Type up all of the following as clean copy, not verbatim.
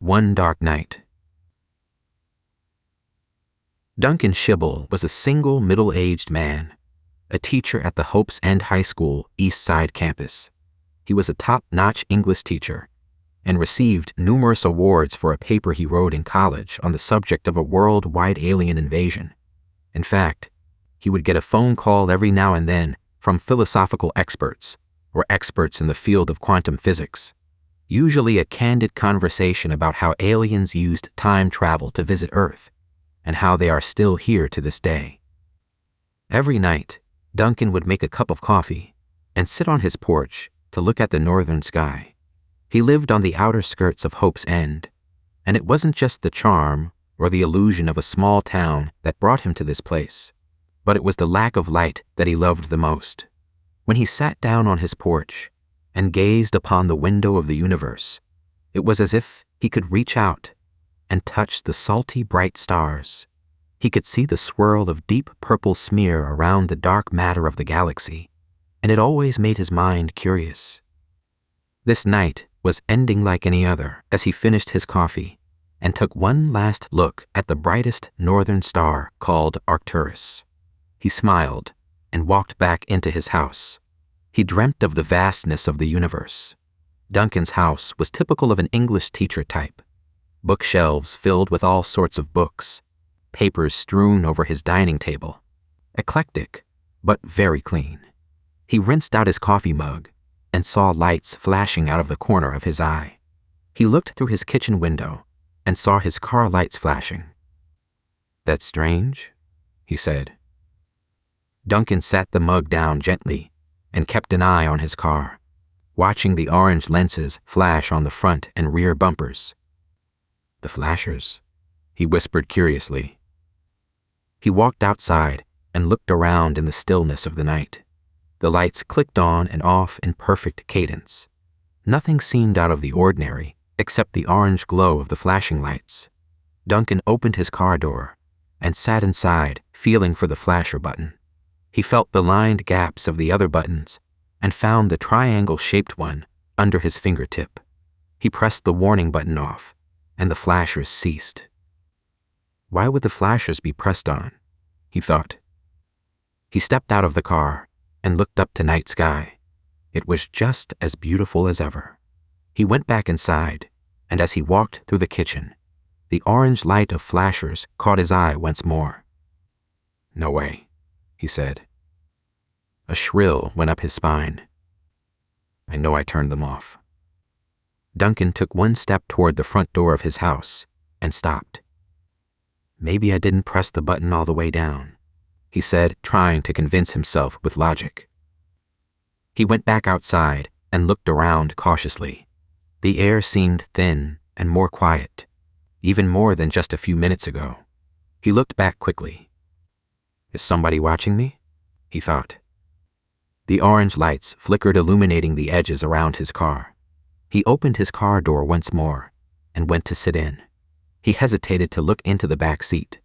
One dark night. Duncan Shibble was a single middle-aged man, a teacher at the Hope's End High School East Side campus. He was a top-notch English teacher and received numerous awards for a paper he wrote in college on the subject of a worldwide alien invasion. In fact, he would get a phone call every now and then from philosophical experts or experts in the field of quantum physics, usually a candid conversation about how aliens used time travel to visit Earth and how they are still here to this day. Every night, Duncan would make a cup of coffee and sit on his porch to look at the northern sky. He lived on the outer skirts of Hope's End, and it wasn't just the charm or the illusion of a small town that brought him to this place, but it was the lack of light that he loved the most. When he sat down on his porch and gazed upon the window of the universe, it was as if he could reach out and touch the salty bright stars. He could see the swirl of deep purple smear around the dark matter of the galaxy, and it always made his mind curious. This night was ending like any other as he finished his coffee and took one last look at the brightest northern star called Arcturus. He smiled and walked back into his house. He dreamt of the vastness of the universe. Duncan's house was typical of an English teacher type. Bookshelves filled with all sorts of books, papers strewn over his dining table. Eclectic, but very clean. He rinsed out his coffee mug and saw lights flashing out of the corner of his eye. He looked through his kitchen window and saw his car lights flashing. "That's strange," he said. Duncan sat the mug down gently and kept an eye on his car, watching the orange lenses flash on the front and rear bumpers. "The flashers," he whispered curiously. He walked outside and looked around in the stillness of the night. The lights clicked on and off in perfect cadence. Nothing seemed out of the ordinary except the orange glow of the flashing lights. Duncan opened his car door and sat inside, feeling for the flasher button. He felt the lined gaps of the other buttons and found the triangle-shaped one under his fingertip. He pressed the warning button off, and the flashers ceased. Why would the flashers be pressed on? He thought. He stepped out of the car and looked up to night sky. It was just as beautiful as ever. He went back inside, and as he walked through the kitchen, the orange light of flashers caught his eye once more. "No way," he said. A shrill went up his spine. "I know I turned them off." Duncan took one step toward the front door of his house and stopped. "Maybe I didn't press the button all the way down," he said, trying to convince himself with logic. He went back outside and looked around cautiously. The air seemed thin and more quiet, even more than just a few minutes ago. He looked back quickly. "Is somebody watching me?" he thought. The orange lights flickered, illuminating the edges around his car. He opened his car door once more and went to sit in. He hesitated to look into the back seat.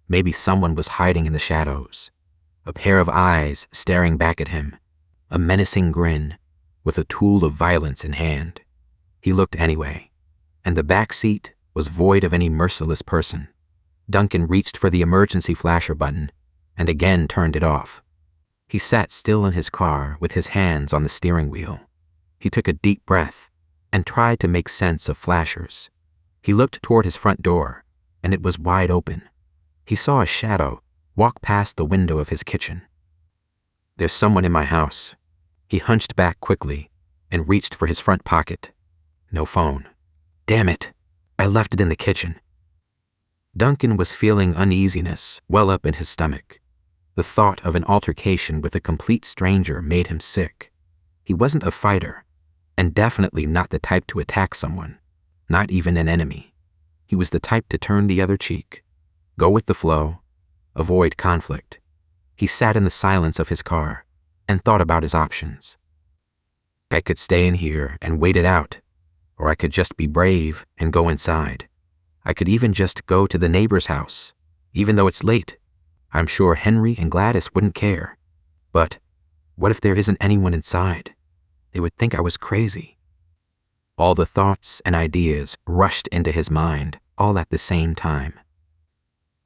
Maybe someone was hiding in the shadows. A pair of eyes staring back at him, a menacing grin, with a tool of violence in hand. He looked anyway, and the back seat was void of any merciless person. Duncan reached for the emergency flasher button and again turned it off. He sat still in his car with his hands on the steering wheel. He took a deep breath and tried to make sense of flashers. He looked toward his front door, and it was wide open. He saw a shadow walk past the window of his kitchen. "There's someone in my house." He hunched back quickly and reached for his front pocket. No phone. Damn it! I left it in the kitchen. Duncan was feeling uneasiness well up in his stomach. The thought of an altercation with a complete stranger made him sick. He wasn't a fighter, and definitely not the type to attack someone, not even an enemy. He was the type to turn the other cheek, go with the flow, avoid conflict. He sat in the silence of his car and thought about his options. I could stay in here and wait it out, or I could just be brave and go inside. I could even just go to the neighbor's house, even though it's late. I'm sure Henry and Gladys wouldn't care. But what if there isn't anyone inside? They would think I was crazy. All the thoughts and ideas rushed into his mind, all at the same time.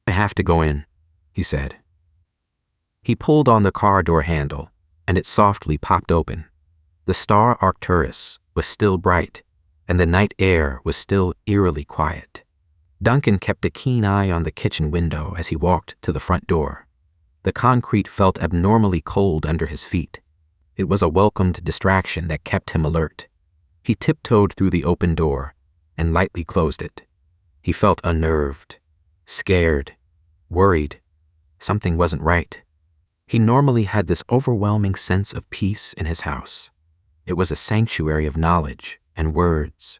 "I have to go in," he said. He pulled on the car door handle, and it softly popped open. The star Arcturus was still bright, and the night air was still eerily quiet. Duncan kept a keen eye on the kitchen window as he walked to the front door. The concrete felt abnormally cold under his feet. It was a welcomed distraction that kept him alert. He tiptoed through the open door and lightly closed it. He felt unnerved, scared, worried. Something wasn't right. He normally had this overwhelming sense of peace in his house. It was a sanctuary of knowledge and words,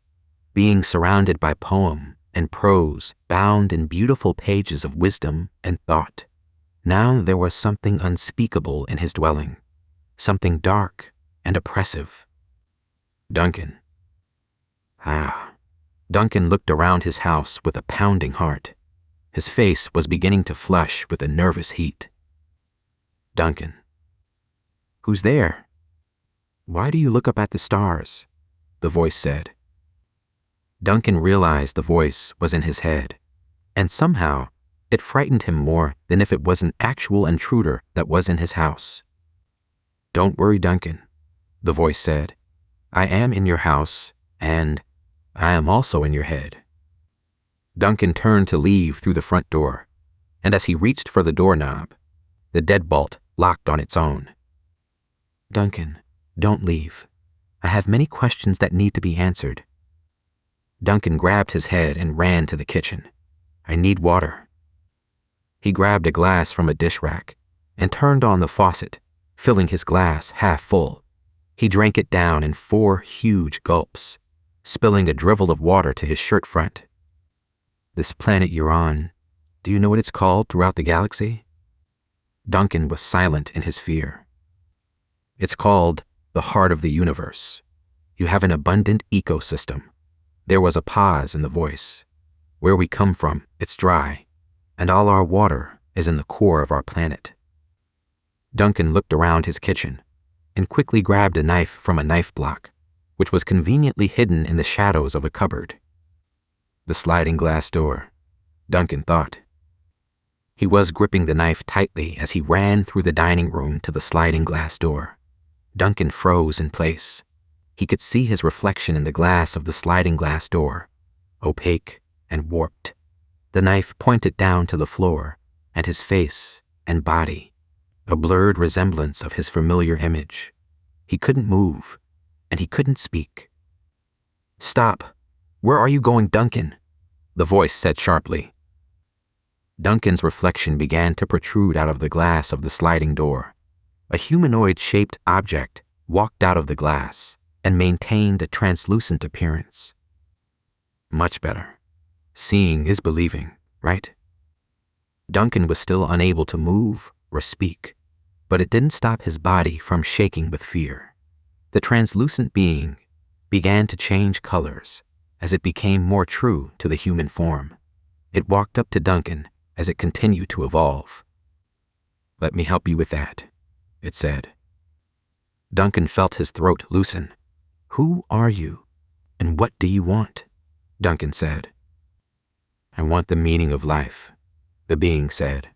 being surrounded by poem and prose bound in beautiful pages of wisdom and thought. Now there was something unspeakable in his dwelling, something dark and oppressive. Duncan. Duncan looked around his house with a pounding heart. His face was beginning to flush with a nervous heat. Duncan. "Who's there?" "Why do you look up at the stars?" the voice said. Duncan realized the voice was in his head, and somehow it frightened him more than if it was an actual intruder that was in his house. "Don't worry, Duncan," the voice said. "I am in your house, and I am also in your head." Duncan turned to leave through the front door, and as he reached for the doorknob, the deadbolt locked on its own. "Duncan, don't leave. I have many questions that need to be answered." Duncan grabbed his head and ran to the kitchen. "I need water." He grabbed a glass from a dish rack and turned on the faucet, filling his glass half full. He drank it down in 4 huge gulps, spilling a drivel of water to his shirt front. "This planet you're on, do you know what it's called throughout the galaxy?" Duncan was silent in his fear. "It's called the heart of the universe. You have an abundant ecosystem." There was a pause in the voice. "Where we come from, it's dry, and all our water is in the core of our planet." Duncan looked around his kitchen and quickly grabbed a knife from a knife block, which was conveniently hidden in the shadows of a cupboard. The sliding glass door, Duncan thought. He was gripping the knife tightly as he ran through the dining room to the sliding glass door. Duncan froze in place. He could see his reflection in the glass of the sliding glass door, opaque and warped. The knife pointed down to the floor, and his face and body, a blurred resemblance of his familiar image. He couldn't move, and he couldn't speak. "Stop! Where are you going, Duncan?" the voice said sharply. Duncan's reflection began to protrude out of the glass of the sliding door. A humanoid-shaped object walked out of the glass and maintained a translucent appearance. Much better. Seeing is believing, right? Duncan was still unable to move or speak, but it didn't stop his body from shaking with fear. The translucent being began to change colors as it became more true to the human form. It walked up to Duncan as it continued to evolve. "Let me help you with that," it said. Duncan felt his throat loosen. "Who are you, and what do you want?" Duncan said. "I want the meaning of life," the being said.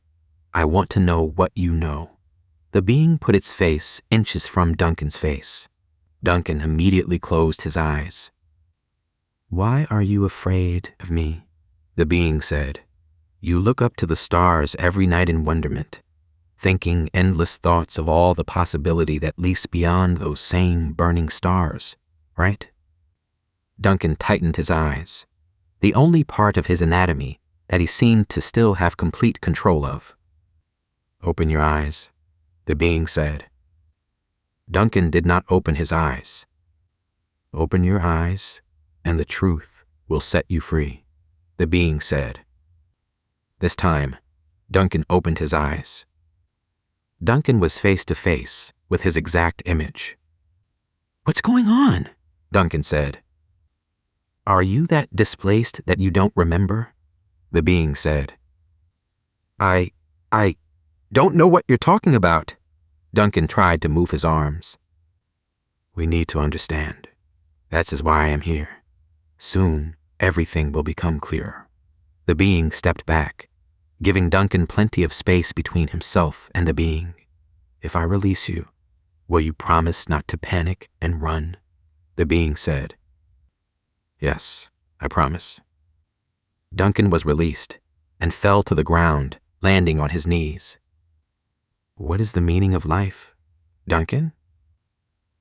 "I want to know what you know." The being put its face inches from Duncan's face. Duncan immediately closed his eyes. "Why are you afraid of me?" the being said. "You look up to the stars every night in wonderment, thinking endless thoughts of all the possibility that leaps beyond those same burning stars, right?" Duncan tightened his eyes, the only part of his anatomy that he seemed to still have complete control of. "Open your eyes," the being said. Duncan did not open his eyes. "Open your eyes, and the truth will set you free," the being said. This time, Duncan opened his eyes. Duncan was face to face with his exact image. "What's going on?" Duncan said. "Are you that displaced that you don't remember?" the being said. I don't know what you're talking about." Duncan tried to move his arms. "We need to understand. That's why I am here." Soon, everything will become clearer. The being stepped back, giving Duncan plenty of space between himself and the being. If I release you, will you promise not to panic and run? The being said. Yes, I promise. Duncan was released and fell to the ground, landing on his knees. What is the meaning of life, Duncan?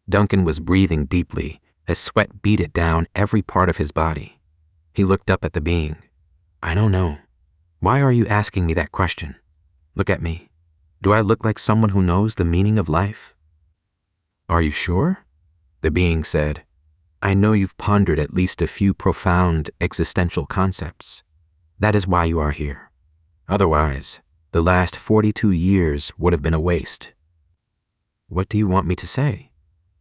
Duncan was breathing deeply as sweat beaded down every part of his body. He looked up at the being. I don't know. Why are you asking me that question? Look at me. Do I look like someone who knows the meaning of life? Are you sure? The being said. I know you've pondered at least a few profound existential concepts. That is why you are here. Otherwise, the last 42 years would have been a waste. What do you want me to say?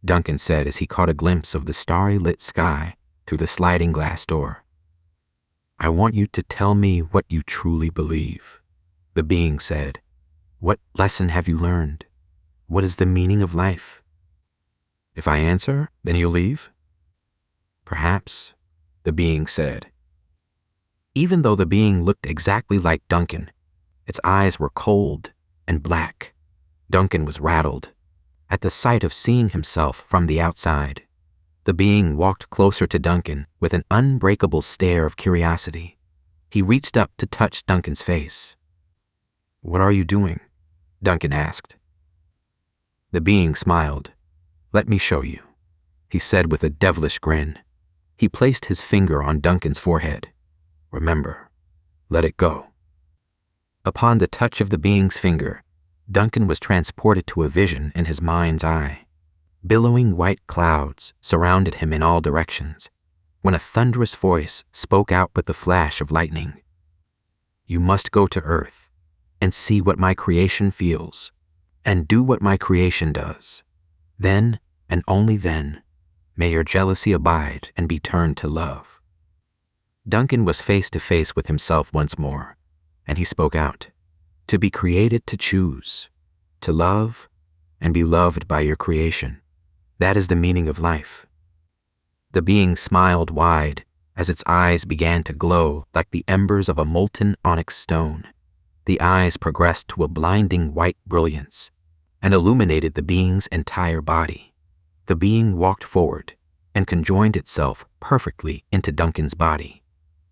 Duncan said as he caught a glimpse of the starry-lit sky through the sliding glass door. I want you to tell me what you truly believe, the being said. What lesson have you learned? What is the meaning of life? If I answer, then you'll leave? Perhaps, the being said. Even though the being looked exactly like Duncan, its eyes were cold and black. Duncan was rattled at the sight of seeing himself from the outside. The being walked closer to Duncan with an unbreakable stare of curiosity. He reached up to touch Duncan's face. What are you doing? Duncan asked. The being smiled. Let me show you, he said with a devilish grin. He placed his finger on Duncan's forehead. Remember, let it go. Upon the touch of the being's finger, Duncan was transported to a vision in his mind's eye. Billowing white clouds surrounded him in all directions, when a thunderous voice spoke out with the flash of lightning. You must go to Earth and see what my creation feels, and do what my creation does. Then, and only then, may your jealousy abide and be turned to love. Duncan was face to face with himself once more, and he spoke out. To be created to choose, to love, and be loved by your creation. That is the meaning of life. The being smiled wide as its eyes began to glow like the embers of a molten onyx stone. The eyes progressed to a blinding white brilliance and illuminated the being's entire body. The being walked forward and conjoined itself perfectly into Duncan's body.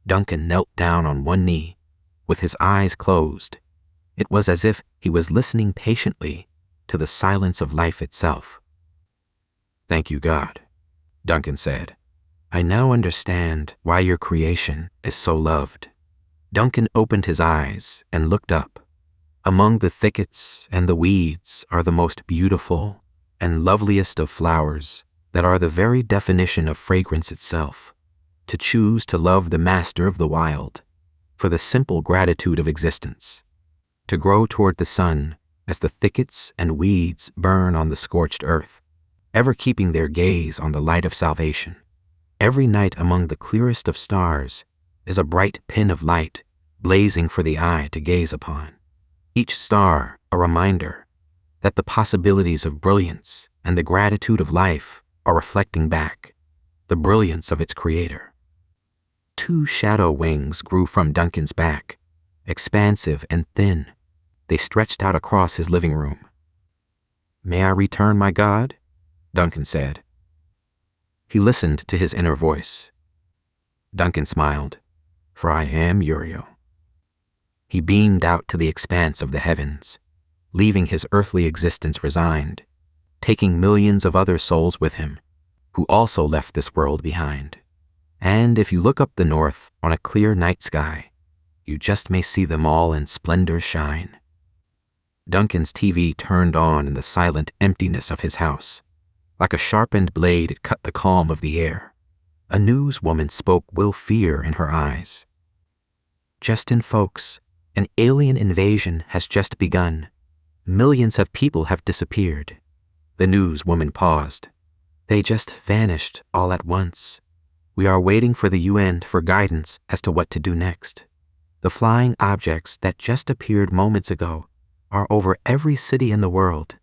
Duncan knelt down on one knee, with his eyes closed. It was as if he was listening patiently to the silence of life itself. Thank you, God, Duncan said. I now understand why your creation is so loved. Duncan opened his eyes and looked up. Among the thickets and the weeds are the most beautiful and loveliest of flowers that are the very definition of fragrance itself. To choose to love the master of the wild for the simple gratitude of existence. To grow toward the sun as the thickets and weeds burn on the scorched earth, ever keeping their gaze on the light of salvation. Every night among the clearest of stars is a bright pin of light blazing for the eye to gaze upon. Each star a reminder that the possibilities of brilliance and the gratitude of life are reflecting back the brilliance of its creator. 2 shadow wings grew from Duncan's back, expansive and thin. They stretched out across his living room. May I return, my God? Duncan said. He listened to his inner voice. Duncan smiled, for I am Uriel. He beamed out to the expanse of the heavens, leaving his earthly existence resigned, taking millions of other souls with him, who also left this world behind. And if you look up the north on a clear night sky, you just may see them all in splendor shine. Duncan's TV turned on in the silent emptiness of his house. Like a sharpened blade, it cut the calm of the air. A newswoman spoke with fear in her eyes. Justin folks, an alien invasion has just begun. Millions of people have disappeared. The newswoman paused. They just vanished all at once. We are waiting for the UN for guidance as to what to do next. The flying objects that just appeared moments ago are over every city in the world,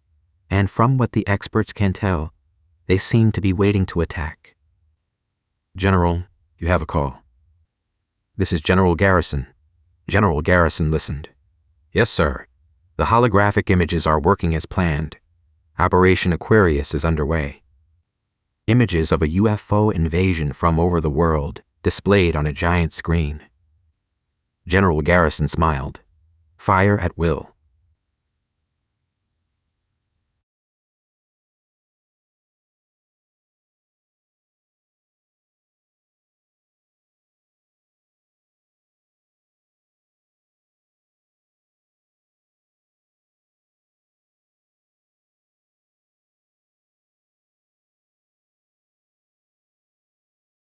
and from what the experts can tell, they seem to be waiting to attack. General, You have a call. This is General Garrison. General Garrison listened. Yes, sir. The holographic images are working as planned. Operation Aquarius is underway. Images of a UFO invasion from over the world displayed on a giant screen. General Garrison smiled. Fire at will.